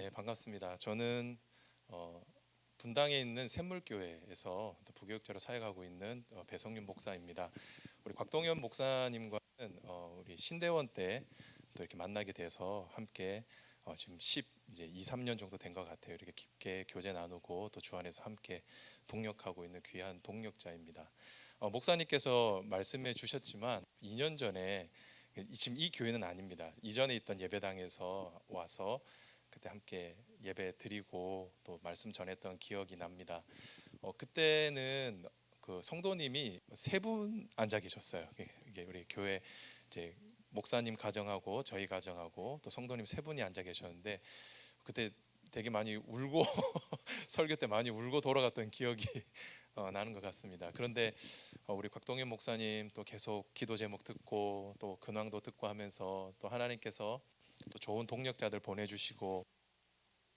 네, 반갑습니다. 저는 분당에 있는 샘물교회에서 또 부교육자로 사역하고 있는 배성윤 목사입니다. 우리 곽동현 목사님과는 우리 신대원 때 또 이렇게 만나게 돼서 함께 지금 이제 2, 3년 정도 된 것 같아요. 이렇게 깊게 교제 나누고 또 주 안에서 함께 동역하고 있는 귀한 동역자입니다. 목사님께서 말씀해 주셨지만 2년 전에 지금 이 교회는 아닙니다. 이전에 있던 예배당에서 와서 그때 함께 예배 드리고 또 말씀 전했던 기억이 납니다. 그때는 그 성도님이 세 분 앉아 계셨어요. 이게 우리 교회 이제 목사님 가정하고 저희 가정하고 또 성도님 세 분이 앉아 계셨는데 그때 되게 많이 울고 설교 때 많이 울고 돌아갔던 기억이 나는 것 같습니다. 그런데 우리 곽동현 목사님 또 계속 기도 제목 듣고 또 근황도 듣고 하면서 또 하나님께서 또 좋은 동력자들 보내주시고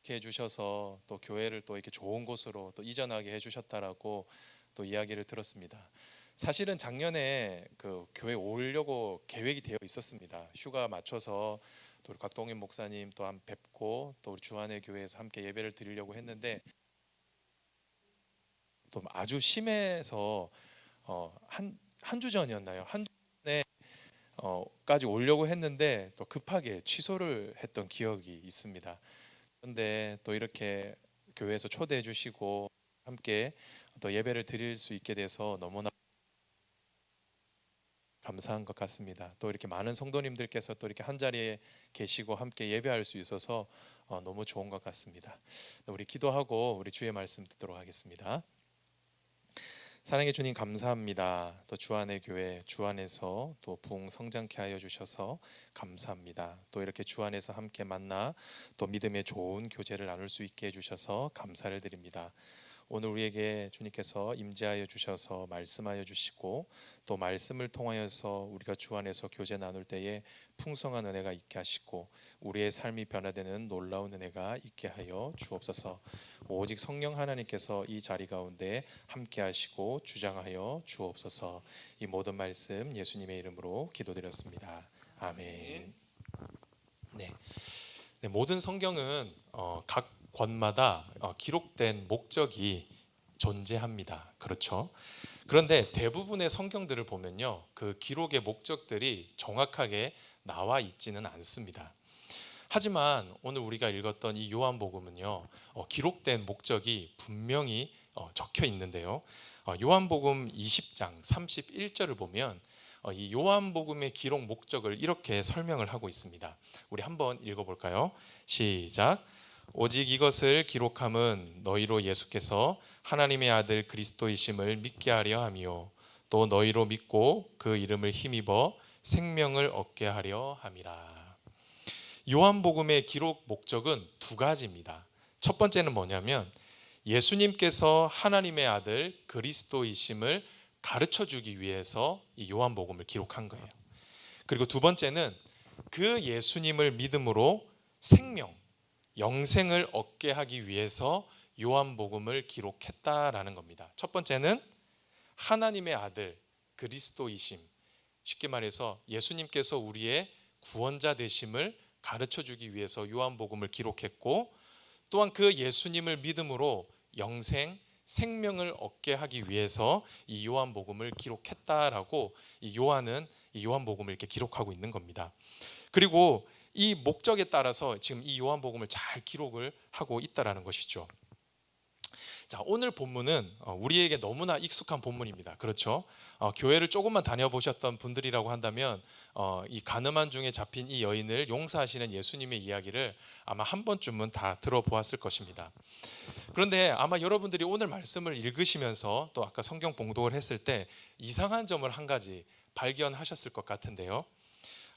이렇게 해주셔서 또 교회를 또 이렇게 좋은 곳으로 또 이전하게 해주셨다라고 또 이야기를 들었습니다. 사실은 작년에 그 교회 오려고 계획이 되어 있었습니다. 휴가 맞춰서 또 우리 곽동현 목사님 또한 뵙고 또 우리 주안의 교회에서 함께 예배를 드리려고 했는데 또 아주 심해서 한 주 전이었나요? 한 주 전에 까지 오려고 했는데 또 급하게 취소를 했던 기억이 있습니다. 그런데 또 이렇게 교회에서 초대해 주시고 함께 또 예배를 드릴 수 있게 돼서 너무나 감사한 것 같습니다. 또 이렇게 많은 성도님들께서 또 이렇게 한 자리에 계시고 함께 예배할 수 있어서 너무 좋은 것 같습니다. 우리 기도하고 우리 주의 말씀 듣도록 하겠습니다. 사랑해 주님 감사합니다. 또 주안의 교회 주 안에서 또 부흥 성장케 하여 주셔서 감사합니다. 또 이렇게 주 안에서 함께 만나 또 믿음의 좋은 교제를 나눌 수 있게 해 주셔서 감사를 드립니다. 오늘 우리에게 주님께서 임재하여 주셔서 말씀하여 주시고 또 말씀을 통하여서 우리가 주 안에서 교제 나눌 때에 풍성한 은혜가 있게 하시고 우리의 삶이 변화되는 놀라운 은혜가 있게 하여 주옵소서. 오직 성령 하나님께서 이 자리 가운데 함께 하시고 주장하여 주옵소서. 이 모든 말씀 예수님의 이름으로 기도드렸습니다. 아멘. 네, 모든 성경은 각 권마다 기록된 목적이 존재합니다. 그렇죠? 그런데 대부분의 성경들을 보면요, 그 기록의 목적들이 정확하게 나와 있지는 않습니다. 하지만 오늘 우리가 읽었던 이 요한복음은요, 기록된 목적이 분명히 적혀 있는데요. 요한복음 20장 31절을 보면 이 요한복음의 기록 목적을 이렇게 설명을 하고 있습니다. 우리 한번 읽어볼까요? 시작. 오직 이것을 기록함은 너희로 예수께서 하나님의 아들 그리스도이심을 믿게 하려 함이요 또 너희로 믿고 그 이름을 힘입어 생명을 얻게 하려 함이라. 요한복음의 기록 목적은 두 가지입니다. 첫 번째는 뭐냐면 예수님께서 하나님의 아들 그리스도이심을 가르쳐 주기 위해서 이 요한복음을 기록한 거예요. 그리고 두 번째는 그 예수님을 믿음으로 생명, 영생을 얻게 하기 위해서 요한복음을 기록했다라는 겁니다. 첫 번째는 하나님의 아들 그리스도이심, 쉽게 말해서 예수님께서 우리의 구원자 되심을 가르쳐 주기 위해서 요한복음을 기록했고, 또한 그 예수님을 믿음으로 영생, 생명을 얻게 하기 위해서 이 요한복음을 기록했다라고 이 요한은 이 요한복음을 이렇게 기록하고 있는 겁니다. 그리고 이 목적에 따라서 지금 이 요한복음을 잘 기록을 하고 있다라는 것이죠. 자, 오늘 본문은 우리에게 너무나 익숙한 본문입니다. 그렇죠? 교회를 조금만 다녀보셨던 분들이라고 한다면 이 가늠한 중에 잡힌 이 여인을 용서하시는 예수님의 이야기를 아마 한 번쯤은 다 들어보았을 것입니다. 그런데 아마 여러분들이 오늘 말씀을 읽으시면서 또 아까 성경 봉독을 했을 때 이상한 점을 한 가지 발견하셨을 것 같은데요.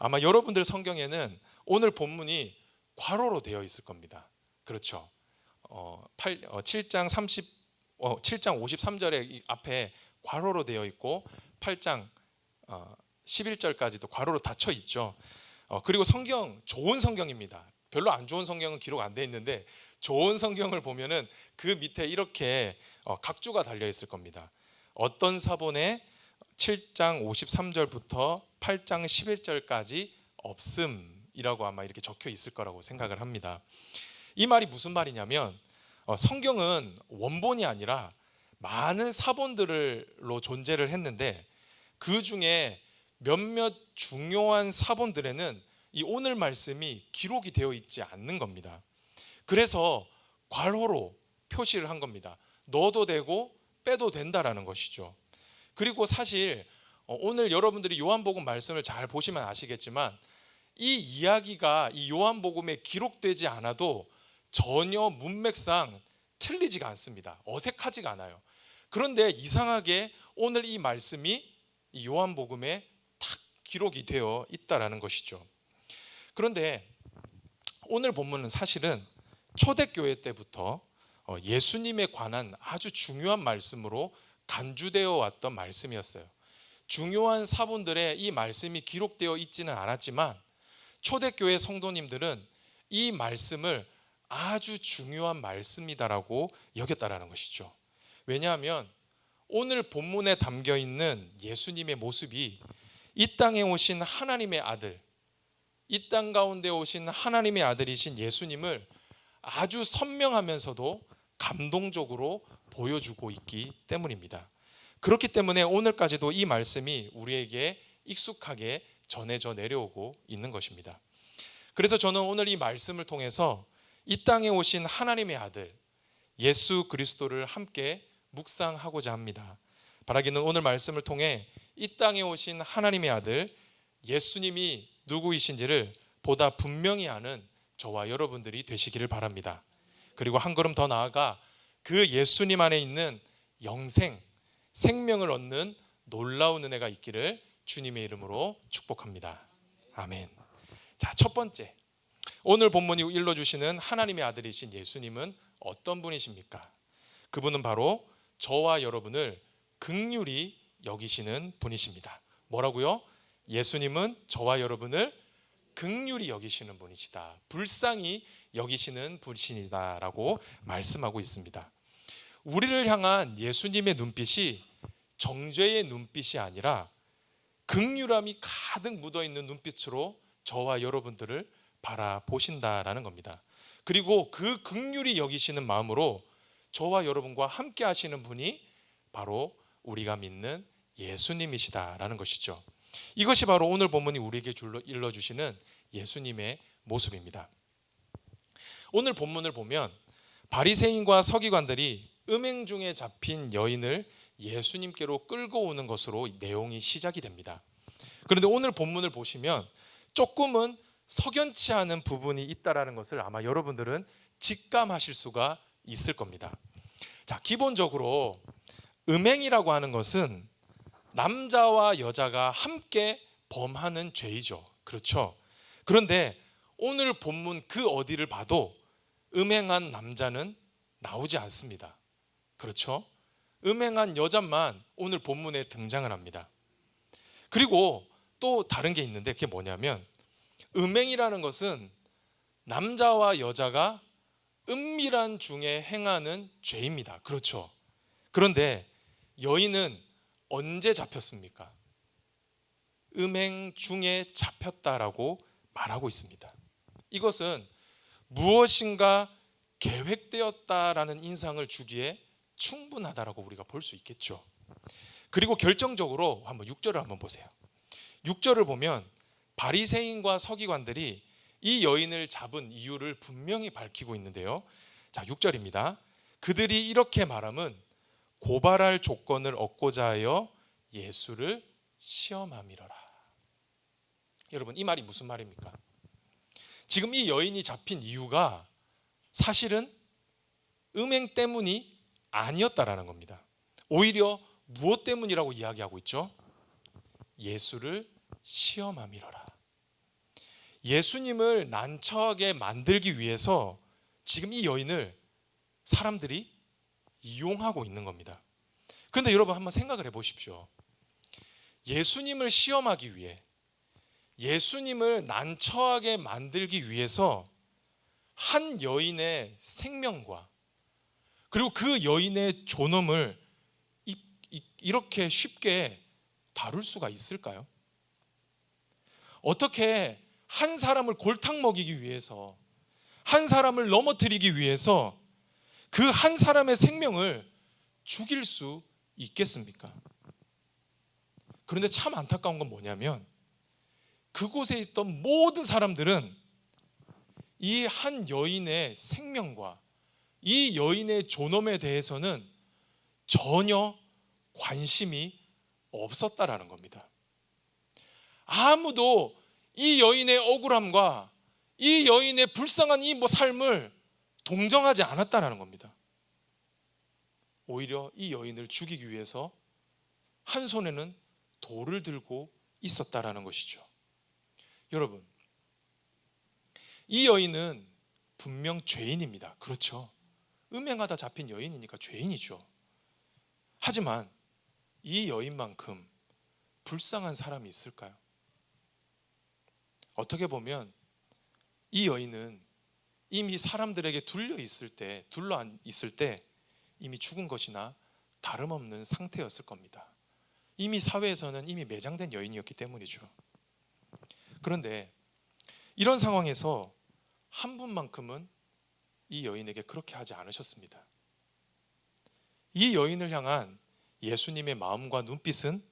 아마 여러분들 성경에는 오늘 본문이 괄호로 되어 있을 겁니다. 그렇죠? 7장 53절에 앞에 괄호로 되어 있고 8장 11절까지도 괄호로 닫혀 있죠. 그리고 성경 좋은 성경입니다. 별로 안 좋은 성경은 기록 안 돼 있는데 좋은 성경을 보면은 그 밑에 이렇게 각주가 달려 있을 겁니다. 어떤 사본에 7장 53절부터 8장 11절까지 없음이라고 아마 이렇게 적혀 있을 거라고 생각을 합니다. 이 말이 무슨 말이냐면 성경은 원본이 아니라 많은 사본들로 존재를 했는데 그 중에 몇몇 중요한 사본들에는 이 오늘 말씀이 기록이 되어 있지 않는 겁니다. 그래서 괄호로 표시를 한 겁니다. 넣어도 되고 빼도 된다라는 것이죠. 그리고 사실 오늘 여러분들이 요한복음 말씀을 잘 보시면 아시겠지만 이 이야기가 이 요한복음에 기록되지 않아도 전혀 문맥상 틀리지가 않습니다. 어색하지가 않아요. 그런데 이상하게 오늘 이 말씀이 이 요한복음에 탁 기록이 되어 있다라는 것이죠. 그런데 오늘 본문은 사실은 초대교회 때부터 예수님에 관한 아주 중요한 말씀으로 간주되어 왔던 말씀이었어요. 중요한 사본들에 이 말씀이 기록되어 있지는 않았지만 초대교회 성도님들은 이 말씀을 아주 중요한 말씀이다라고 여겼다라는 것이죠. 왜냐하면 오늘 본문에 담겨 있는 예수님의 모습이 이 땅에 오신 하나님의 아들, 이 땅 가운데 오신 하나님의 아들이신 예수님을 아주 선명하면서도 감동적으로 보여주고 있기 때문입니다. 그렇기 때문에 오늘까지도 이 말씀이 우리에게 익숙하게 전해져 내려오고 있는 것입니다. 그래서 저는 오늘 이 말씀을 통해서 이 땅에 오신 하나님의 아들 예수 그리스도를 함께 묵상하고자 합니다. 바라기는 오늘 말씀을 통해 이 땅에 오신 하나님의 아들 예수님이 누구이신지를 보다 분명히 아는 저와 여러분들이 되시기를 바랍니다. 그리고 한 걸음 더 나아가 그 예수님 안에 있는 영생, 생명을 얻는 놀라운 은혜가 있기를 주님의 이름으로 축복합니다. 아멘. 자, 첫 번째, 오늘 본문이 일러주시는 하나님의 아들이신 예수님은 어떤 분이십니까? 그분은 바로 저와 여러분을 긍휼히 여기시는 분이십니다. 뭐라고요? 예수님은 저와 여러분을 긍휼히 여기시는 분이시다, 불쌍히 여기시는 분이시다라고 말씀하고 있습니다. 우리를 향한 예수님의 눈빛이 정죄의 눈빛이 아니라 긍휼함이 가득 묻어있는 눈빛으로 저와 여러분들을 바라보신다라는 겁니다. 그리고 그 긍휼히 여기시는 마음으로 저와 여러분과 함께 하시는 분이 바로 우리가 믿는 예수님이시다라는 것이죠. 이것이 바로 오늘 본문이 우리에게 일러주시는 예수님의 모습입니다. 오늘 본문을 보면 바리새인과 서기관들이 음행 중에 잡힌 여인을 예수님께로 끌고 오는 것으로 내용이 시작이 됩니다. 그런데 오늘 본문을 보시면 조금은 석연치 않은 부분이 있다라는 것을 아마 여러분들은 직감하실 수가 있을 겁니다. 자, 기본적으로 음행이라고 하는 것은 남자와 여자가 함께 범하는 죄이죠. 그렇죠? 그런데 오늘 본문 그 어디를 봐도 음행한 남자는 나오지 않습니다. 그렇죠? 음행한 여자만 오늘 본문에 등장을 합니다. 그리고 또 다른 게 있는데 그게 뭐냐면 음행이라는 것은 남자와 여자가 은밀한 중에 행하는 죄입니다. 그렇죠? 그런데 여인은 언제 잡혔습니까? 음행 중에 잡혔다라고 말하고 있습니다. 이것은 무엇인가 계획되었다라는 인상을 주기에 충분하다라고 우리가 볼 수 있겠죠. 그리고 결정적으로 한번 6절을 한번 보세요. 6절을 보면 바리새인과 서기관들이 이 여인을 잡은 이유를 분명히 밝히고 있는데요. 자, 6절입니다. 그들이 이렇게 말함은 고발할 조건을 얻고자 하여 예수를 시험함이로라. 여러분, 이 말이 무슨 말입니까? 지금 이 여인이 잡힌 이유가 사실은 음행 때문이 아니었다라는 겁니다. 오히려 무엇 때문이라고 이야기하고 있죠? 예수를 시험함이로라. 예수님을 난처하게 만들기 위해서 지금 이 여인을 사람들이 이용하고 있는 겁니다. 그런데 여러분 한번 생각을 해보십시오. 예수님을 시험하기 위해, 예수님을 난처하게 만들기 위해서 한 여인의 생명과 그리고 그 여인의 존엄을 이렇게 쉽게 다룰 수가 있을까요? 어떻게 한 사람을 골탕 먹이기 위해서, 한 사람을 넘어뜨리기 위해서 그 한 사람의 생명을 죽일 수 있겠습니까? 그런데 참 안타까운 건 뭐냐면 그곳에 있던 모든 사람들은 이 한 여인의 생명과 이 여인의 존엄에 대해서는 전혀 관심이 없었다라는 겁니다. 아무도 이 여인의 억울함과 이 여인의 불쌍한 이 삶을 동정하지 않았다라는 겁니다. 오히려 이 여인을 죽이기 위해서 한 손에는 돌을 들고 있었다라는 것이죠. 여러분, 이 여인은 분명 죄인입니다. 그렇죠. 음행하다 잡힌 여인이니까 죄인이죠. 하지만 이 여인만큼 불쌍한 사람이 있을까요? 어떻게 보면 이 여인은 이미 사람들에게 둘러 있을 때 이미 죽은 것이나 다름없는 상태였을 겁니다. 이미 사회에서는 이미 매장된 여인이었기 때문이죠. 그런데 이런 상황에서 한 분만큼은 이 여인에게 그렇게 하지 않으셨습니다. 이 여인을 향한 예수님의 마음과 눈빛은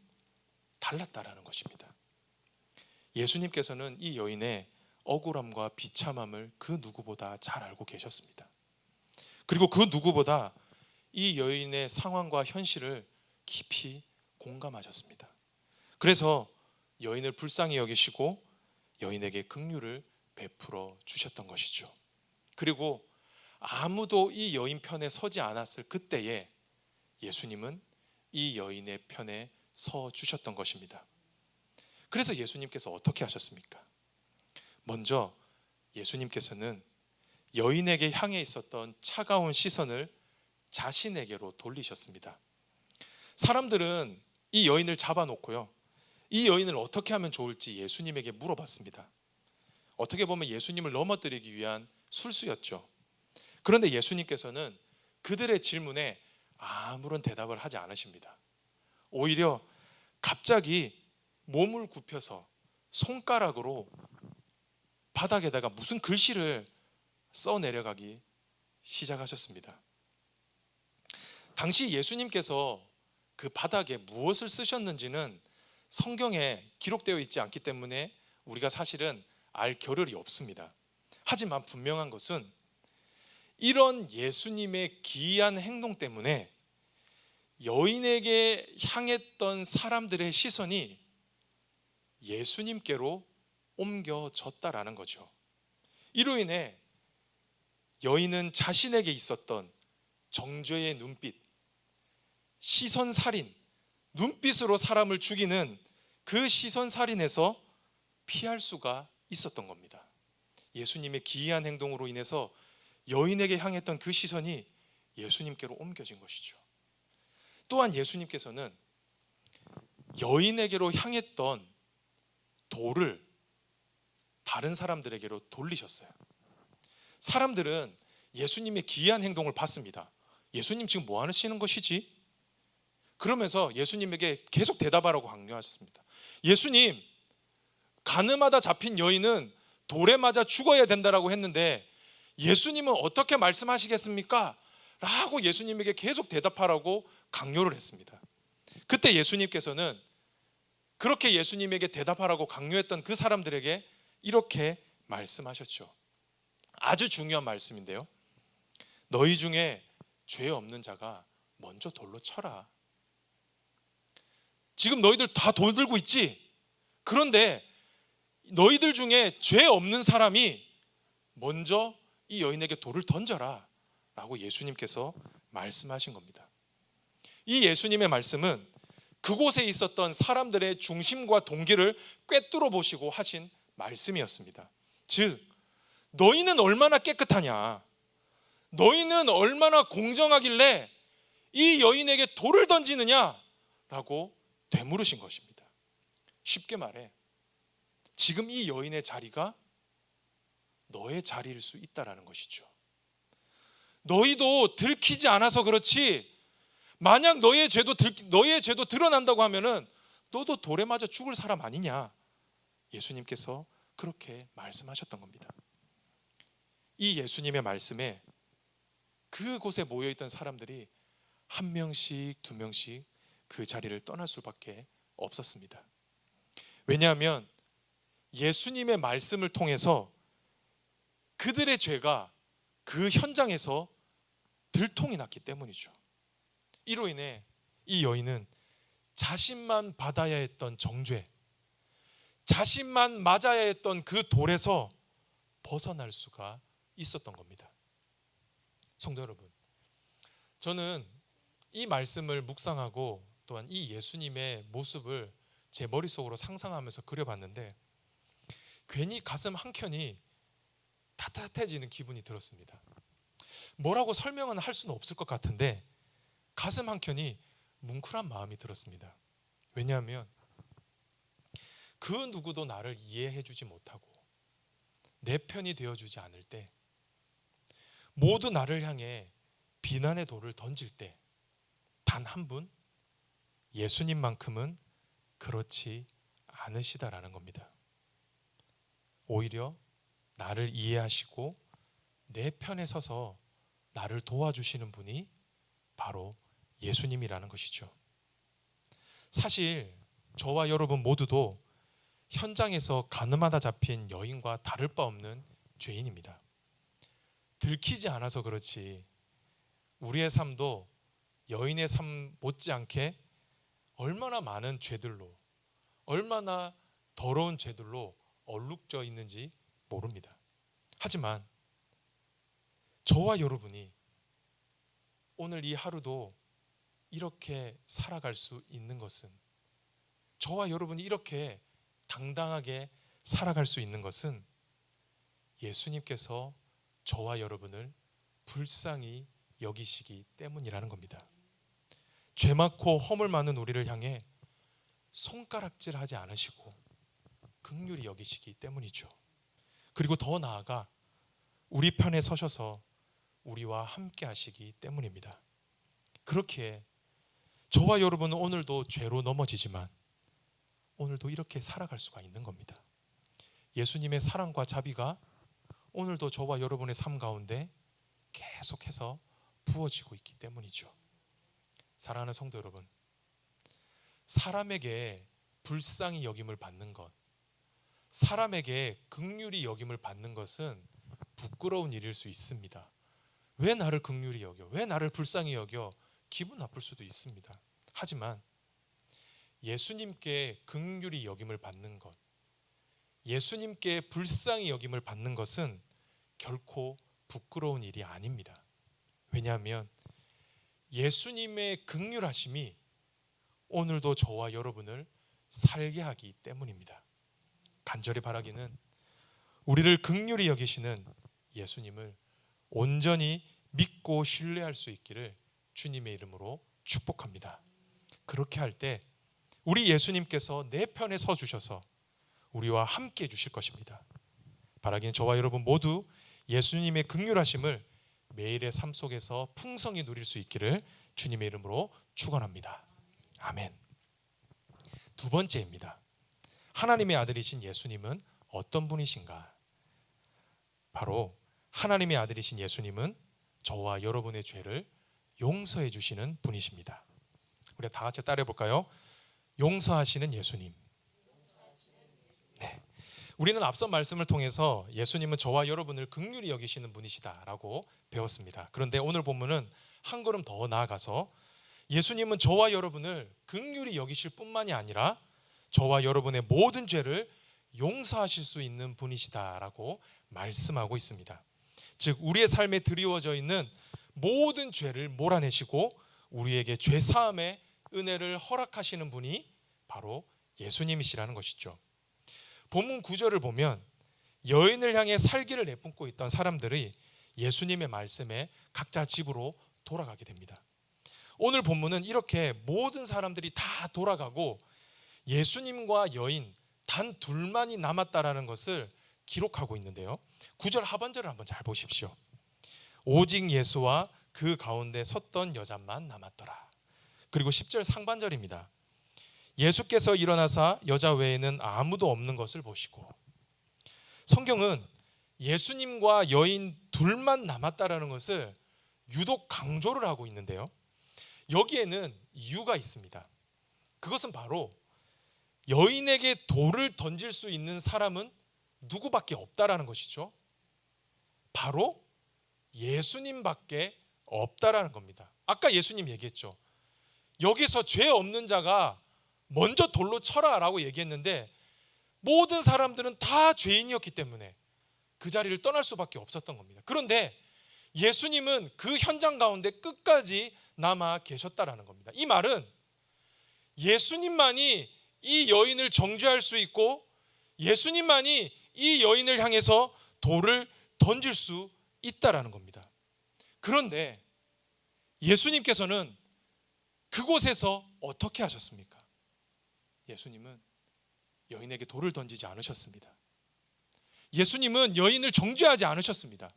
달랐다라는 것입니다. 예수님께서는 이 여인의 억울함과 비참함을 그 누구보다 잘 알고 계셨습니다. 그리고 그 누구보다 이 여인의 상황과 현실을 깊이 공감하셨습니다. 그래서 여인을 불쌍히 여기시고 여인에게 긍휼을 베풀어 주셨던 것이죠. 그리고 아무도 이 여인 편에 서지 않았을 그때에 예수님은 이 여인의 편에 서 주셨던 것입니다. 그래서 예수님께서 어떻게 하셨습니까? 먼저 예수님께서는 여인에게 향해 있었던 차가운 시선을 자신에게로 돌리셨습니다. 사람들은 이 여인을 잡아놓고요, 이 여인을 어떻게 하면 좋을지 예수님에게 물어봤습니다. 어떻게 보면 예수님을 넘어뜨리기 위한 술수였죠. 그런데 예수님께서는 그들의 질문에 아무런 대답을 하지 않으십니다. 오히려 갑자기 몸을 굽혀서 손가락으로 바닥에다가 무슨 글씨를 써내려가기 시작하셨습니다. 당시 예수님께서 그 바닥에 무엇을 쓰셨는지는 성경에 기록되어 있지 않기 때문에 우리가 사실은 알 겨를이 없습니다. 하지만 분명한 것은 이런 예수님의 기이한 행동 때문에 여인에게 향했던 사람들의 시선이 예수님께로 옮겨졌다라는 거죠. 이로 인해 여인은 자신에게 있었던 정죄의 눈빛, 시선살인, 눈빛으로 사람을 죽이는 그 시선살인에서 피할 수가 있었던 겁니다. 예수님의 기이한 행동으로 인해서 여인에게 향했던 그 시선이 예수님께로 옮겨진 것이죠. 또한 예수님께서는 여인에게로 향했던 돌을 다른 사람들에게로 돌리셨어요. 사람들은 예수님의 기이한 행동을 봤습니다. 예수님 지금 뭐 하시는 것이지? 그러면서 예수님에게 계속 대답하라고 강요하셨습니다. 예수님, 가늠하다 잡힌 여인은 돌에 맞아 죽어야 된다라고 했는데 예수님은 어떻게 말씀하시겠습니까? 라고 예수님에게 계속 대답하라고 강요를 했습니다. 그때 예수님께서는 그렇게 예수님에게 대답하라고 강요했던 그 사람들에게 이렇게 말씀하셨죠. 아주 중요한 말씀인데요, 너희 중에 죄 없는 자가 먼저 돌로 쳐라. 지금 너희들 다 돌 들고 있지? 그런데 너희들 중에 죄 없는 사람이 먼저 이 여인에게 돌을 던져라 라고 예수님께서 말씀하신 겁니다. 이 예수님의 말씀은 그곳에 있었던 사람들의 중심과 동기를 꿰뚫어 보시고 하신 말씀이었습니다. 즉, 너희는 얼마나 깨끗하냐, 너희는 얼마나 공정하길래 이 여인에게 돌을 던지느냐 라고 되물으신 것입니다. 쉽게 말해 지금 이 여인의 자리가 너의 자리일 수 있다라는 것이죠. 너희도 들키지 않아서 그렇지, 만약 너의 죄도 드러난다고 하면은 너도 돌에 맞아 죽을 사람 아니냐, 예수님께서 그렇게 말씀하셨던 겁니다. 이 예수님의 말씀에 그곳에 모여있던 사람들이 한 명씩 두 명씩 그 자리를 떠날 수밖에 없었습니다. 왜냐하면 예수님의 말씀을 통해서 그들의 죄가 그 현장에서 들통이 났기 때문이죠. 이로 인해 이 여인은 자신만 받아야 했던 정죄, 자신만 맞아야 했던 그 돌에서 벗어날 수가 있었던 겁니다. 성도 여러분, 저는 이 말씀을 묵상하고 또한 이 예수님의 모습을 제 머릿속으로 상상하면서 그려봤는데 괜히 가슴 한켠이 따뜻해지는 기분이 들었습니다. 뭐라고 설명은 할 수는 없을 것 같은데 가슴 한켠이 뭉클한 마음이 들었습니다. 왜냐하면 그 누구도 나를 이해해 주지 못하고 내 편이 되어주지 않을 때, 모두 나를 향해 비난의 돌을 던질 때 단 한 분, 예수님만큼은 그렇지 않으시다라는 겁니다. 오히려 나를 이해하시고 내 편에 서서 나를 도와주시는 분이 바로 예수님이라는 것이죠. 사실 저와 여러분 모두도 현장에서 가늠하다 잡힌 여인과 다를 바 없는 죄인입니다. 들키지 않아서 그렇지 우리의 삶도 여인의 삶 못지않게 얼마나 많은 죄들로, 얼마나 더러운 죄들로 얼룩져 있는지 모릅니다. 하지만 저와 여러분이 오늘 이 하루도 이렇게 살아갈 수 있는 것은, 저와 여러분이 이렇게 당당하게 살아갈 수 있는 것은 예수님께서 저와 여러분을 불쌍히 여기시기 때문이라는 겁니다. 죄 많고 허물 많은 우리를 향해 손가락질하지 않으시고 긍휼히 여기시기 때문이죠. 그리고 더 나아가 우리 편에 서셔서 우리와 함께 하시기 때문입니다. 그렇기에 저와 여러분은 오늘도 죄로 넘어지지만 오늘도 이렇게 살아갈 수가 있는 겁니다. 예수님의 사랑과 자비가 오늘도 저와 여러분의 삶 가운데 계속해서 부어지고 있기 때문이죠. 사랑하는 성도 여러분, 사람에게 불쌍히 여김을 받는 것, 사람에게 긍휼히 여김을 받는 것은 부끄러운 일일 수 있습니다. 왜 나를 긍휼히 여겨? 왜 나를 불쌍히 여겨? 기분 나쁠 수도 있습니다. 하지만 예수님께 긍휼히 여김을 받는 것, 예수님께 불쌍히 여김을 받는 것은 결코 부끄러운 일이 아닙니다. 왜냐하면 예수님의 긍휼하심이 오늘도 저와 여러분을 살게 하기 때문입니다. 간절히 바라기는 우리를 긍휼히 여기시는 예수님을 온전히 믿고 신뢰할 수 있기를 주님의 이름으로 축복합니다. 그렇게 할 때 우리 예수님께서 내 편에 서 주셔서 우리와 함께 해 주실 것입니다. 바라기는 저와 여러분 모두 예수님의 긍휼하심을 매일의 삶 속에서 풍성히 누릴 수 있기를 주님의 이름으로 축원합니다. 아멘. 두 번째입니다. 하나님의 아들이신 예수님은 어떤 분이신가? 바로 하나님의 아들이신 예수님은 저와 여러분의 죄를 용서해 주시는 분이십니다. 우리가 다 같이 따라해 볼까요? 용서하시는 예수님. 네. 우리는 앞선 말씀을 통해서 예수님은 저와 여러분을 긍휼히 여기시는 분이시다라고 배웠습니다. 그런데 오늘 본문은 한 걸음 더 나아가서 예수님은 저와 여러분을 긍휼히 여기실 뿐만이 아니라 저와 여러분의 모든 죄를 용서하실 수 있는 분이시다라고 말씀하고 있습니다. 즉 우리의 삶에 드리워져 있는 모든 죄를 몰아내시고 우리에게 죄사함의 은혜를 허락하시는 분이 바로 예수님이시라는 것이죠. 본문 9절을 보면 여인을 향해 살기를 내뿜고 있던 사람들이 예수님의 말씀에 각자 집으로 돌아가게 됩니다. 오늘 본문은 이렇게 모든 사람들이 다 돌아가고 예수님과 여인 단 둘만이 남았다라는 것을 기록하고 있는데요. 9절 하반절을 한번 잘 보십시오. 오직 예수와 그 가운데 섰던 여자만 남았더라. 그리고 10절 상반절입니다. 예수께서 일어나사 여자 외에는 아무도 없는 것을 보시고. 성경은 예수님과 여인 둘만 남았다라는 것을 유독 강조를 하고 있는데요, 여기에는 이유가 있습니다. 그것은 바로 여인에게 돌을 던질 수 있는 사람은 누구밖에 없다라는 것이죠. 바로 예수님밖에 없다라는 겁니다. 아까 예수님 얘기했죠. 여기서 죄 없는 자가 먼저 돌로 쳐라라고 얘기했는데 모든 사람들은 다 죄인이었기 때문에 그 자리를 떠날 수밖에 없었던 겁니다. 그런데 예수님은 그 현장 가운데 끝까지 남아 계셨다라는 겁니다. 이 말은 예수님만이 이 여인을 정죄할 수 있고 예수님만이 이 여인을 향해서 돌을 던질 수 있다라는 겁니다. 그런데 예수님께서는 그곳에서 어떻게 하셨습니까? 예수님은 여인에게 돌을 던지지 않으셨습니다. 예수님은 여인을 정죄하지 않으셨습니다.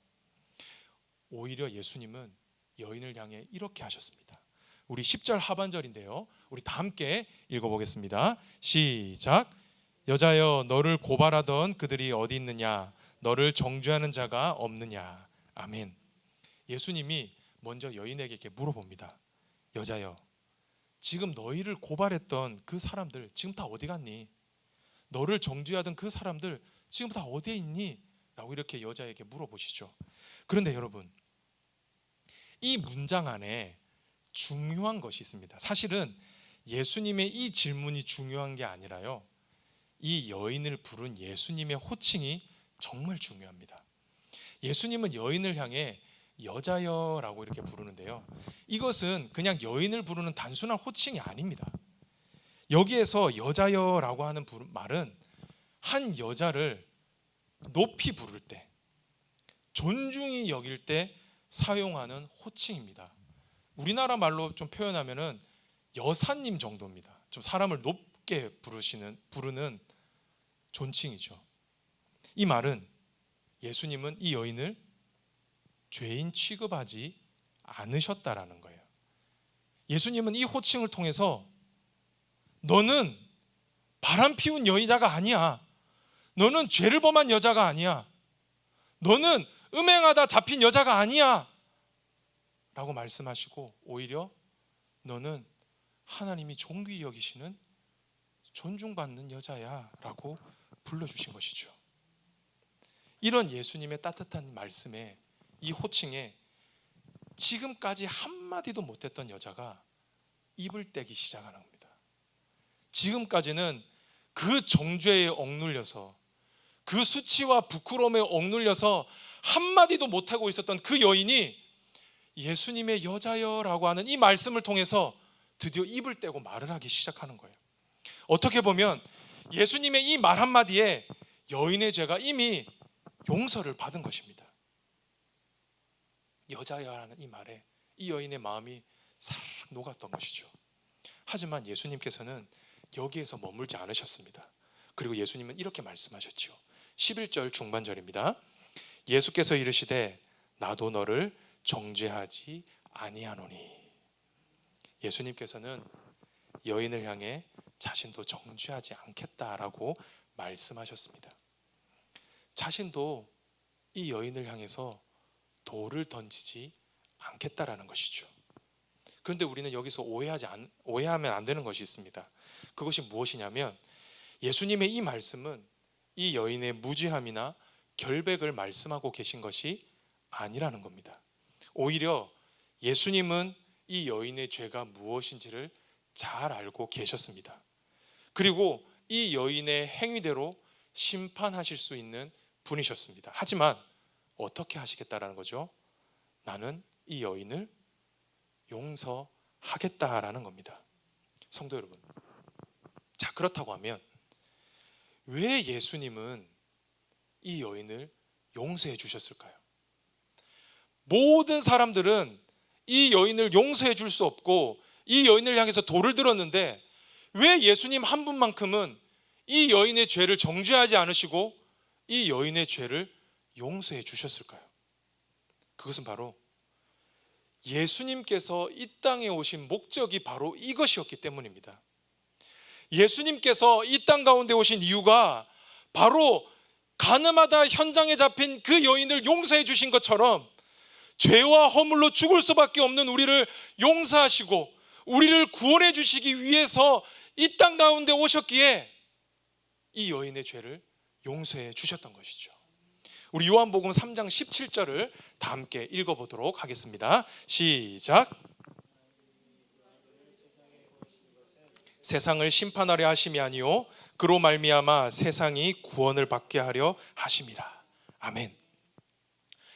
오히려 예수님은 여인을 향해 이렇게 하셨습니다. 우리 10절 하반절인데요, 우리 다 함께 읽어보겠습니다. 시작. 여자여, 너를 고발하던 그들이 어디 있느냐? 너를 정죄하는 자가 없느냐? 아멘. 예수님이 먼저 여인에게 이렇게 물어봅니다. 여자여, 지금 너희를 고발했던 그 사람들 지금 다 어디 갔니? 너를 정죄하던 그 사람들 지금 다 어디에 있니? 라고 이렇게 여자에게 물어보시죠. 그런데 여러분, 이 문장 안에 중요한 것이 있습니다. 사실은 예수님의 이 질문이 중요한 게 아니라요, 이 여인을 부른 예수님의 호칭이 정말 중요합니다. 예수님은 여인을 향해 여자여라고 이렇게 부르는데요, 이것은 그냥 여인을 부르는 단순한 호칭이 아닙니다. 여기에서 여자여라고 하는 말은 한 여자를 높이 부를 때, 존중히 여길 때 사용하는 호칭입니다. 우리나라 말로 좀 표현하면은 여사님 정도입니다. 좀 사람을 높게 부르는 존칭이죠. 이 말은 예수님은 이 여인을 죄인 취급하지 않으셨다라는 거예요. 예수님은 이 호칭을 통해서 너는 바람 피운 여자가 아니야. 너는 죄를 범한 여자가 아니야. 너는 음행하다 잡힌 여자가 아니야 라고 말씀하시고, 오히려 너는 하나님이 존귀히 여기시는 존중받는 여자야 라고 불러주신 것이죠. 이런 예수님의 따뜻한 말씀에, 이 호칭에 지금까지 한마디도 못했던 여자가 입을 떼기 시작하는 겁니다. 지금까지는 그 정죄에 억눌려서, 그 수치와 부끄러움에 억눌려서 한마디도 못하고 있었던 그 여인이 예수님의 여자여라고 하는 이 말씀을 통해서 드디어 입을 떼고 말을 하기 시작하는 거예요. 어떻게 보면 예수님의 이 말 한마디에 여인의 죄가 이미 용서를 받은 것입니다. 여자여라는 이 말에 이 여인의 마음이 사르르 녹았던 것이죠. 하지만 예수님께서는 여기에서 머물지 않으셨습니다. 그리고 예수님은 이렇게 말씀하셨죠. 11절 중반절입니다. 예수께서 이르시되 나도 너를 정죄하지 아니하노니. 예수님께서는 여인을 향해 자신도 정죄하지 않겠다라고 말씀하셨습니다. 자신도 이 여인을 향해서 돌을 던지지 않겠다라는 것이죠. 그런데 우리는 여기서 오해하면 안 되는 것이 있습니다. 그것이 무엇이냐면, 예수님의 이 말씀은 이 여인의 무지함이나 결백을 말씀하고 계신 것이 아니라는 겁니다. 오히려 예수님은 이 여인의 죄가 무엇인지를 잘 알고 계셨습니다. 그리고 이 여인의 행위대로 심판하실 수 있는 분이셨습니다. 하지만 어떻게 하시겠다라는 거죠? 나는 이 여인을 용서하겠다라는 겁니다. 성도 여러분, 자, 그렇다고 하면 왜 예수님은 이 여인을 용서해 주셨을까요? 모든 사람들은 이 여인을 용서해 줄 수 없고 이 여인을 향해서 돌을 들었는데 왜 예수님 한 분만큼은 이 여인의 죄를 정죄하지 않으시고 이 여인의 죄를 용서해 주셨을까요? 그것은 바로 예수님께서 이 땅에 오신 목적이 바로 이것이었기 때문입니다. 예수님께서 이 땅 가운데 오신 이유가 바로 가늠하다 현장에 잡힌 그 여인을 용서해 주신 것처럼 죄와 허물로 죽을 수밖에 없는 우리를 용서하시고 우리를 구원해 주시기 위해서 이 땅 가운데 오셨기에 이 여인의 죄를 용서해 주셨던 것이죠. 우리 요한복음 3장 17절을 다 함께 읽어보도록 하겠습니다. 시작. 세상을 심판하려 하심이 아니요 그로 말미암아 세상이 구원을 받게 하려 하심이라. 아멘.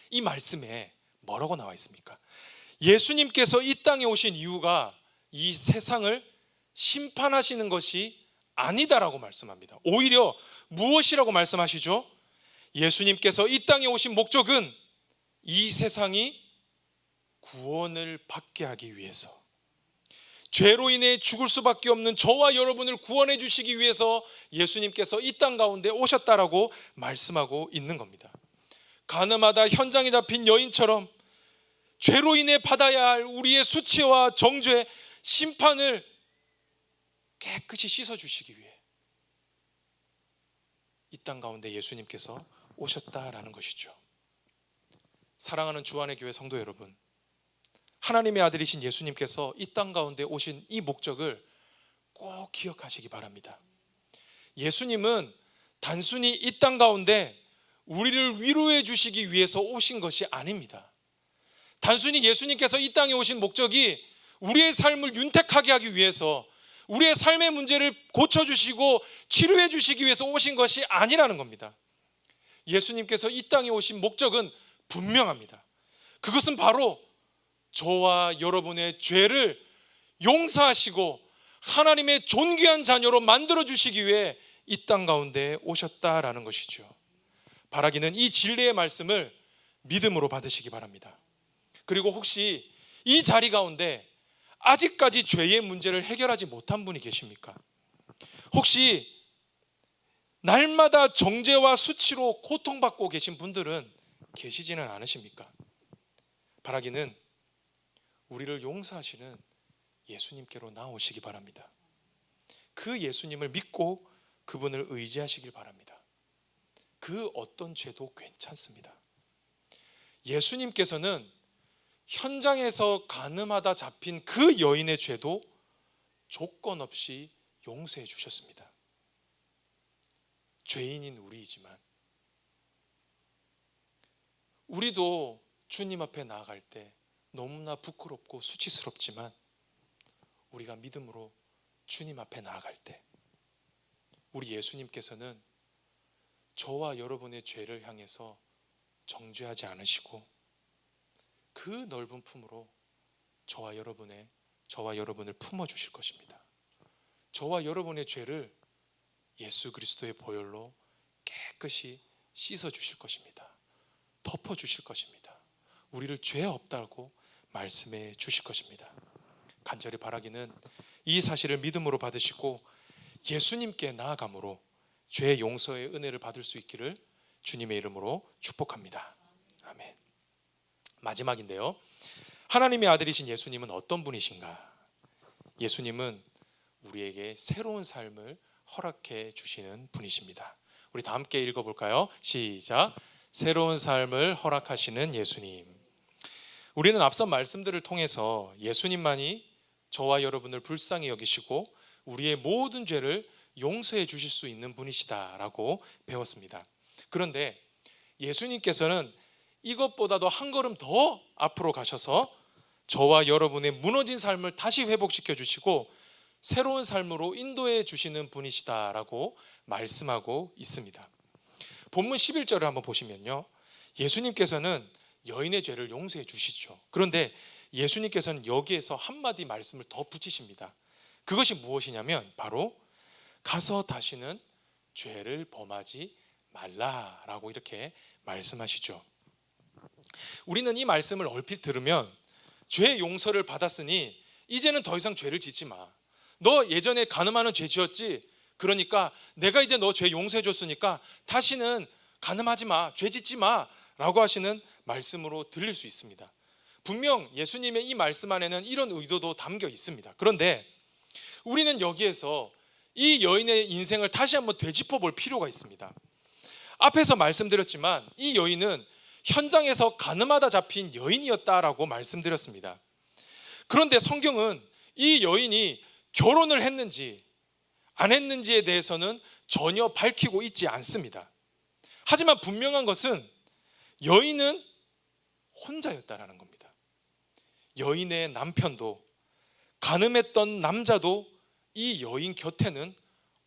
이 말씀에 뭐라고 나와 있습니까? 예수님께서 이 땅에 오신 이유가 이 세상을 심판하시는 것이 아니다라고 말씀합니다. 오히려 무엇이라고 말씀하시죠? 예수님께서 이 땅에 오신 목적은 이 세상이 구원을 받게 하기 위해서, 죄로 인해 죽을 수밖에 없는 저와 여러분을 구원해 주시기 위해서 예수님께서 이 땅 가운데 오셨다라고 말씀하고 있는 겁니다. 가늠하다 현장에 잡힌 여인처럼 죄로 인해 받아야 할 우리의 수치와 정죄, 심판을 깨끗이 씻어주시기 위해 이 땅 가운데 예수님께서 오셨다라는 것이죠. 사랑하는 주안의 교회 성도 여러분, 하나님의 아들이신 예수님께서 이 땅 가운데 오신 이 목적을 꼭 기억하시기 바랍니다. 예수님은 단순히 이 땅 가운데 우리를 위로해 주시기 위해서 오신 것이 아닙니다. 단순히 예수님께서 이 땅에 오신 목적이 우리의 삶을 윤택하게 하기 위해서, 우리의 삶의 문제를 고쳐주시고 치료해 주시기 위해서 오신 것이 아니라는 겁니다. 예수님께서 이 땅에 오신 목적은 분명합니다. 그것은 바로 저와 여러분의 죄를 용서하시고 하나님의 존귀한 자녀로 만들어 주시기 위해 이 땅 가운데 오셨다라는 것이죠. 바라기는 이 진리의 말씀을 믿음으로 받으시기 바랍니다. 그리고 혹시 이 자리 가운데 아직까지 죄의 문제를 해결하지 못한 분이 계십니까? 혹시 날마다 정죄와 수치로 고통받고 계신 분들은 계시지는 않으십니까? 바라기는 우리를 용서하시는 예수님께로 나오시기 바랍니다. 그 예수님을 믿고 그분을 의지하시길 바랍니다. 그 어떤 죄도 괜찮습니다. 예수님께서는 현장에서 가늠하다 잡힌 그 여인의 죄도 조건 없이 용서해 주셨습니다. 죄인인 우리이지만 우리도 주님 앞에 나아갈 때 너무나 부끄럽고 수치스럽지만 우리가 믿음으로 주님 앞에 나아갈 때 우리 예수님께서는 저와 여러분의 죄를 향해서 정죄하지 않으시고 그 넓은 품으로 저와 여러분을 품어주실 것입니다. 저와 여러분의 죄를 예수 그리스도의 보혈로 깨끗이 씻어주실 것입니다. 덮어주실 것입니다. 우리를 죄 없다고 말씀해 주실 것입니다. 간절히 바라기는 이 사실을 믿음으로 받으시고 예수님께 나아감으로 죄 용서의 은혜를 받을 수 있기를 주님의 이름으로 축복합니다. 아멘. 마지막인데요, 하나님의 아들이신 예수님은 어떤 분이신가? 예수님은 우리에게 새로운 삶을 허락해 주시는 분이십니다. 우리 다 함께 읽어볼까요? 시작. 새로운 삶을 허락하시는 예수님. 우리는 앞선 말씀들을 통해서 예수님만이 저와 여러분을 불쌍히 여기시고 우리의 모든 죄를 용서해 주실 수 있는 분이시다라고 배웠습니다. 그런데 예수님께서는 이것보다도 한 걸음 더 앞으로 가셔서 저와 여러분의 무너진 삶을 다시 회복시켜 주시고 새로운 삶으로 인도해 주시는 분이시다라고 말씀하고 있습니다. 본문 11절을 한번 보시면요, 예수님께서는 여인의 죄를 용서해 주시죠. 그런데 예수님께서는 여기에서 한마디 말씀을 더 붙이십니다. 그것이 무엇이냐면 바로 가서 다시는 죄를 범하지 말라라고 이렇게 말씀하시죠. 우리는 이 말씀을 얼핏 들으면 죄 용서를 받았으니 이제는 더 이상 죄를 짓지 마. 너 예전에 간음하는 죄 지었지? 그러니까 내가 이제 너 죄 용서해 줬으니까 다시는 간음하지 마, 죄 짓지 마 라고 하시는 말씀으로 들릴 수 있습니다. 분명 예수님의 이 말씀 안에는 이런 의도도 담겨 있습니다. 그런데 우리는 여기에서 이 여인의 인생을 다시 한번 되짚어 볼 필요가 있습니다. 앞에서 말씀드렸지만 이 여인은 현장에서 가늠하다 잡힌 여인이었다라고 말씀드렸습니다. 그런데 성경은 이 여인이 결혼을 했는지 안 했는지에 대해서는 전혀 밝히고 있지 않습니다. 하지만 분명한 것은 여인은 혼자였다라는 겁니다. 여인의 남편도 간음했던 남자도 이 여인 곁에는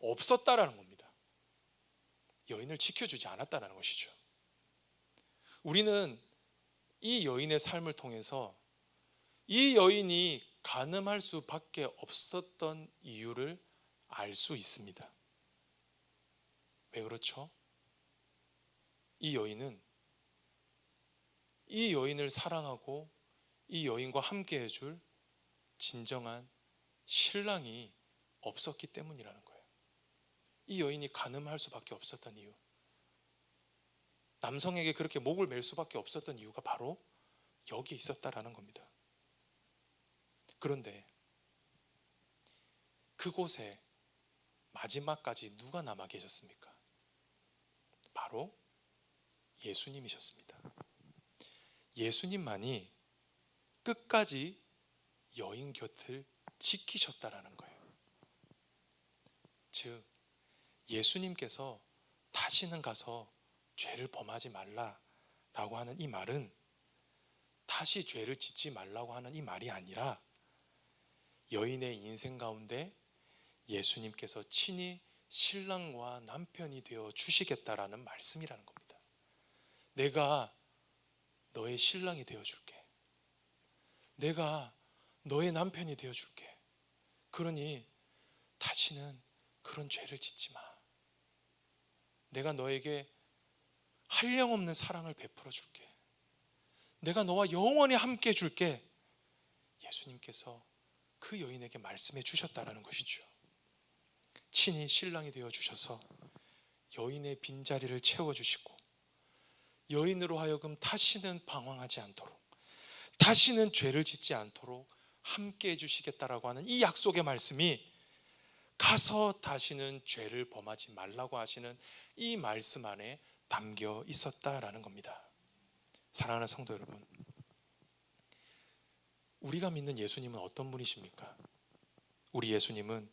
없었다라는 겁니다. 여인을 지켜주지 않았다라는 것이죠. 우리는 이 여인의 삶을 통해서 이 여인이 간음할 수밖에 없었던 이유를 알 수 있습니다. 왜 그렇죠? 이 여인을 사랑하고 이 여인과 함께 해줄 진정한 신랑이 없었기 때문이라는 거예요. 이 여인이 간음할 수밖에 없었던 이유, 남성에게 그렇게 목을 맬 수밖에 없었던 이유가 바로 여기에 있었다라는 겁니다. 그런데 그곳에 마지막까지 누가 남아 계셨습니까? 바로 예수님이셨습니다. 예수님만이 끝까지 여인 곁을 지키셨다라는 거예요. 즉 예수님께서 다시는 가서 죄를 범하지 말라라고 하는 이 말은 다시 죄를 짓지 말라고 하는 이 말이 아니라 여인의 인생 가운데 예수님께서 친히 신랑과 남편이 되어 주시겠다라는 말씀이라는 겁니다. 내가 너의 신랑이 되어 줄게. 내가 너의 남편이 되어 줄게. 그러니 다시는 그런 죄를 짓지 마. 내가 너에게 한량없는 사랑을 베풀어 줄게. 내가 너와 영원히 함께 해줄게. 예수님께서 그 여인에게 말씀해 주셨다라는 것이죠. 친히 신랑이 되어 주셔서 여인의 빈자리를 채워주시고 여인으로 하여금 다시는 방황하지 않도록, 다시는 죄를 짓지 않도록 함께 해주시겠다라고 하는 이 약속의 말씀이 가서 다시는 죄를 범하지 말라고 하시는 이 말씀 안에 담겨 있었다라는 겁니다. 사랑하는 성도 여러분, 우리가 믿는 예수님은 어떤 분이십니까? 우리 예수님은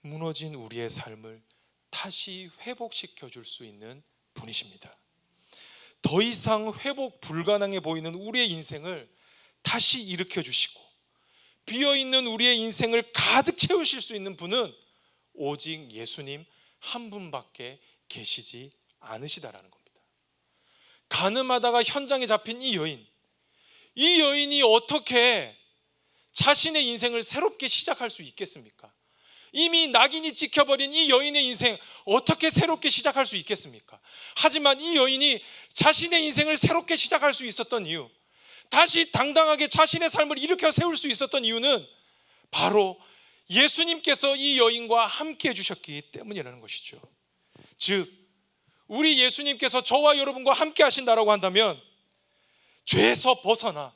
무너진 우리의 삶을 다시 회복시켜 줄 수 있는 분이십니다. 더 이상 회복 불가능해 보이는 우리의 인생을 다시 일으켜 주시고 비어있는 우리의 인생을 가득 채우실 수 있는 분은 오직 예수님 한 분밖에 계시지 않으시다라는 겁니다. 간음하다가 현장에 잡힌 이 여인이 어떻게 자신의 인생을 새롭게 시작할 수 있겠습니까? 이미 낙인이 찍혀버린 이 여인의 인생 어떻게 새롭게 시작할 수 있겠습니까? 하지만 이 여인이 자신의 인생을 새롭게 시작할 수 있었던 이유, 다시 당당하게 자신의 삶을 일으켜 세울 수 있었던 이유는 바로 예수님께서 이 여인과 함께 해주셨기 때문이라는 것이죠. 즉 우리 예수님께서 저와 여러분과 함께 하신다라고 한다면 죄에서 벗어나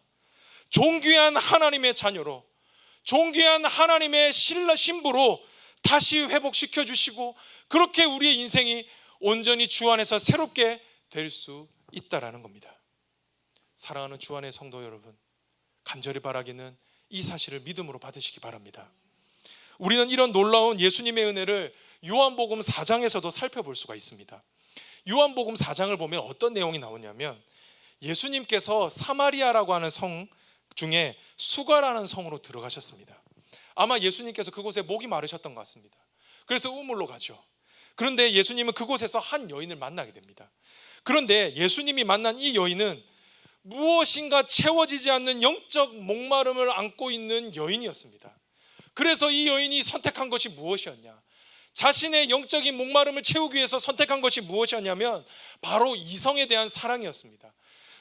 존귀한 하나님의 자녀로, 존귀한 하나님의 신부로 다시 회복시켜 주시고 그렇게 우리의 인생이 온전히 주 안에서 새롭게 될 수 있다라는 겁니다. 사랑하는 주 안의 성도 여러분, 간절히 바라기는 이 사실을 믿음으로 받으시기 바랍니다. 우리는 이런 놀라운 예수님의 은혜를 요한복음 4장에서도 살펴볼 수가 있습니다. 요한복음 4장을 보면 어떤 내용이 나오냐면 예수님께서 사마리아라고 하는 성 중에 수가라는 성으로 들어가셨습니다. 아마 예수님께서 그곳에 목이 마르셨던 것 같습니다. 그래서 우물로 가죠. 그런데 예수님은 그곳에서 한 여인을 만나게 됩니다. 그런데 예수님이 만난 이 여인은 무엇인가 채워지지 않는 영적 목마름을 안고 있는 여인이었습니다. 그래서 이 여인이 선택한 것이 무엇이었냐? 자신의 영적인 목마름을 채우기 위해서 선택한 것이 무엇이었냐면 바로 이성에 대한 사랑이었습니다.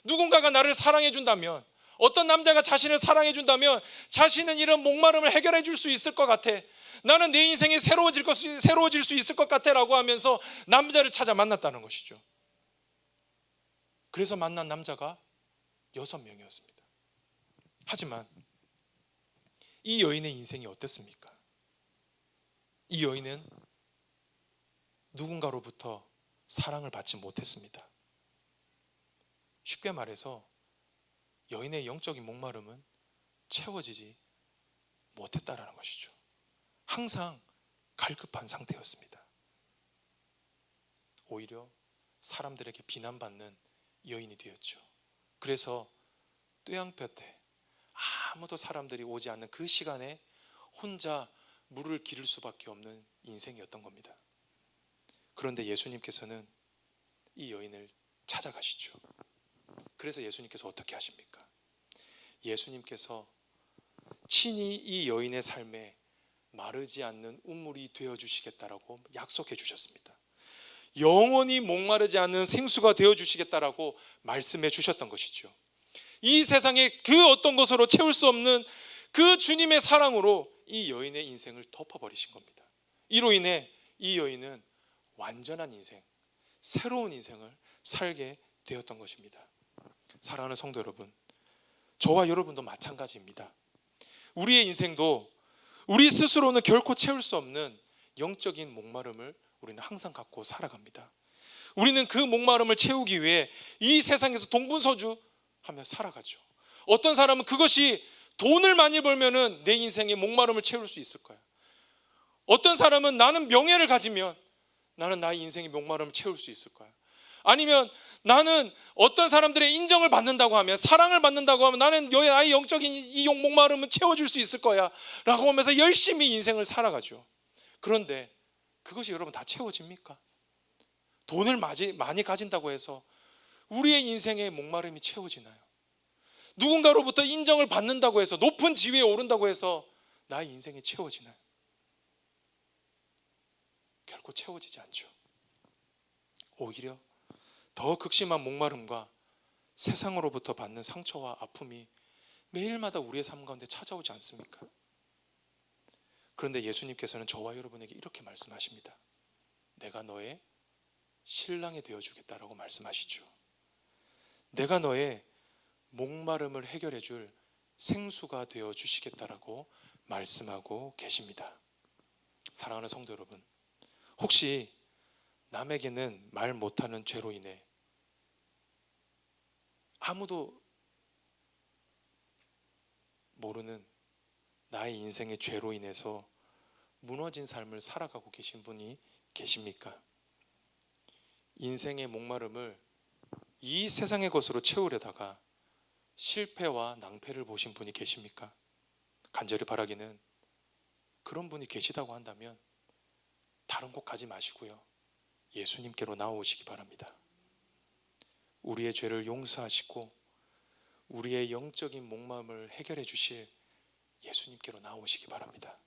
누군가가 나를 사랑해 준다면, 어떤 남자가 자신을 사랑해 준다면 자신은 이런 목마름을 해결해 줄 수 있을 것 같아, 나는 내 인생이 새로워질 수 있을 것 같아 라고 하면서 남자를 찾아 만났다는 것이죠. 그래서 만난 남자가 6명이었습니다. 하지만 이 여인의 인생이 어땠습니까? 이 여인은 누군가로부터 사랑을 받지 못했습니다. 쉽게 말해서 여인의 영적인 목마름은 채워지지 못했다라는 것이죠. 항상 갈급한 상태였습니다. 오히려 사람들에게 비난받는 여인이 되었죠. 그래서 뙤양볕에 아무도 사람들이 오지 않는 그 시간에 혼자 물을 기를 수밖에 없는 인생이었던 겁니다. 그런데 예수님께서는 이 여인을 찾아가시죠. 그래서 예수님께서 어떻게 하십니까? 예수님께서 친히 이 여인의 삶에 마르지 않는 우물이 되어주시겠다라고 약속해 주셨습니다. 영원히 목마르지 않는 생수가 되어주시겠다라고 말씀해 주셨던 것이죠. 이 세상에 그 어떤 것으로 채울 수 없는 그 주님의 사랑으로 이 여인의 인생을 덮어버리신 겁니다. 이로 인해 이 여인은 완전한 인생, 새로운 인생을 살게 되었던 것입니다. 사랑하는 성도 여러분, 저와 여러분도 마찬가지입니다. 우리의 인생도 우리 스스로는 결코 채울 수 없는 영적인 목마름을 우리는 항상 갖고 살아갑니다. 우리는 그 목마름을 채우기 위해 이 세상에서 동분서주하며 살아가죠. 어떤 사람은 그것이 돈을 많이 벌면은 내 인생의 목마름을 채울 수 있을 거야. 어떤 사람은 나는 명예를 가지면 나는 나의 인생의 목마름을 채울 수 있을 거야. 아니면 나는 어떤 사람들의 인정을 받는다고 하면, 사랑을 받는다고 하면 나는 나의 영적인 이 목마름은 채워줄 수 있을 거야 라고 하면서 열심히 인생을 살아가죠. 그런데 그것이 여러분 다 채워집니까? 돈을 많이 가진다고 해서 우리의 인생의 목마름이 채워지나요? 누군가로부터 인정을 받는다고 해서, 높은 지위에 오른다고 해서 나의 인생이 채워지나요? 결코 채워지지 않죠. 오히려 더 극심한 목마름과 세상으로부터 받는 상처와 아픔이 매일마다 우리의 삶 가운데 찾아오지 않습니까? 그런데 예수님께서는 저와 여러분에게 이렇게 말씀하십니다. 내가 너의 신랑이 되어주겠다라고 말씀하시죠. 내가 너의 목마름을 해결해 줄 생수가 되어주시겠다라고 말씀하고 계십니다. 사랑하는 성도 여러분, 혹시 남에게는 말 못하는 죄로 인해 아무도 모르는 나의 인생의 죄로 인해서 무너진 삶을 살아가고 계신 분이 계십니까? 인생의 목마름을 이 세상의 것으로 채우려다가 실패와 낭패를 보신 분이 계십니까? 간절히 바라기는 그런 분이 계시다고 한다면 다른 곳 가지 마시고요, 예수님께로 나오시기 바랍니다. 우리의 죄를 용서하시고 우리의 영적인 목마름을 해결해 주실 예수님께로 나오시기 바랍니다.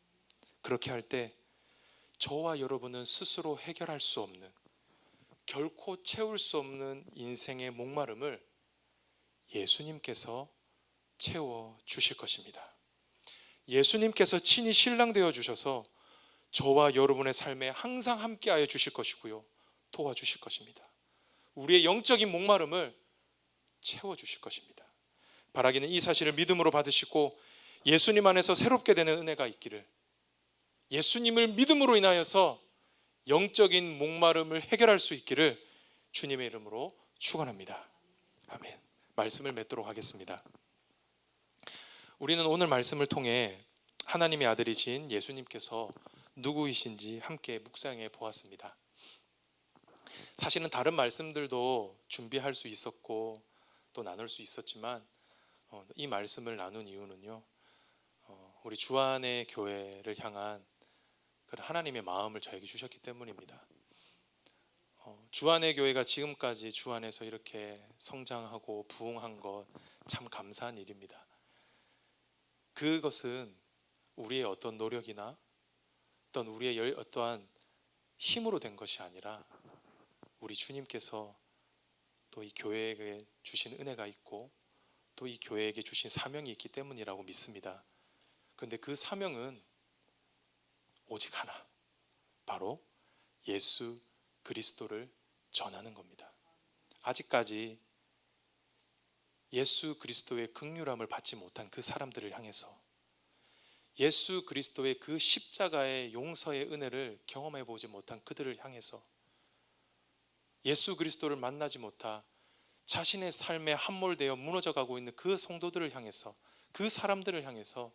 그렇게 할 때 저와 여러분은 스스로 해결할 수 없는, 결코 채울 수 없는 인생의 목마름을 예수님께서 채워 주실 것입니다. 예수님께서 친히 신랑 되어 주셔서 저와 여러분의 삶에 항상 함께하여 주실 것이고요, 도와주실 것입니다. 우리의 영적인 목마름을 채워주실 것입니다. 바라기는 이 사실을 믿음으로 받으시고 예수님 안에서 새롭게 되는 은혜가 있기를, 예수님을 믿음으로 인하여서 영적인 목마름을 해결할 수 있기를 주님의 이름으로 축원합니다. 아멘. 말씀을 맺도록 하겠습니다. 우리는 오늘 말씀을 통해 하나님의 아들이신 예수님께서 누구이신지 함께 묵상해 보았습니다. 사실은 다른 말씀들도 준비할 수 있었고 또 나눌 수 있었지만 이 말씀을 나눈 이유는요, 우리 주안의 교회를 향한 그런 하나님의 마음을 저에게 주셨기 때문입니다. 주안의 교회가 지금까지 주 안에서 이렇게 성장하고 부흥한 것 참 감사한 일입니다. 그것은 우리의 어떤 노력이나 어떤 우리의 어떠한 힘으로 된 것이 아니라 우리 주님께서 또 이 교회에게 주신 은혜가 있고 또 이 교회에게 주신 사명이 있기 때문이라고 믿습니다. 그런데 그 사명은 오직 하나, 바로 예수 그리스도를 전하는 겁니다. 아직까지 예수 그리스도의 긍휼함을 받지 못한 그 사람들을 향해서, 예수 그리스도의 그 십자가의 용서의 은혜를 경험해 보지 못한 그들을 향해서 예수 그리스도를 만나지 못하 자신의 삶에 함몰되어 무너져가고 있는 그 성도들을 향해서, 그 사람들을 향해서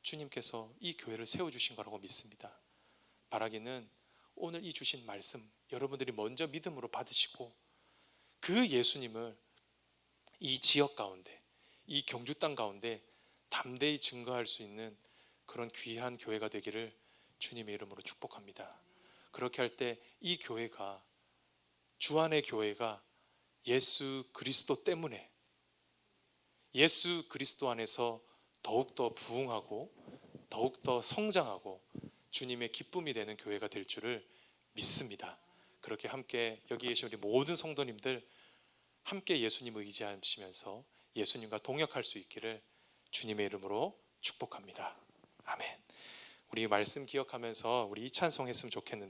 주님께서 이 교회를 세워주신 거라고 믿습니다. 바라기는 오늘 이 주신 말씀 여러분들이 먼저 믿음으로 받으시고 그 예수님을 이 지역 가운데, 이 경주 땅 가운데 담대히 증거할 수 있는 그런 귀한 교회가 되기를 주님의 이름으로 축복합니다. 그렇게 할 때 이 교회가, 주 안의 교회가 예수 그리스도 때문에, 예수 그리스도 안에서 더욱더 부흥하고 더욱더 성장하고 주님의 기쁨이 되는 교회가 될 줄을 믿습니다. 그렇게 함께 여기 계신 우리 모든 성도님들 함께 예수님을 의지하시면서 예수님과 동역할 수 있기를 주님의 이름으로 축복합니다. 아멘. 우리 말씀 기억하면서 우리 이 찬송 했으면 좋겠는데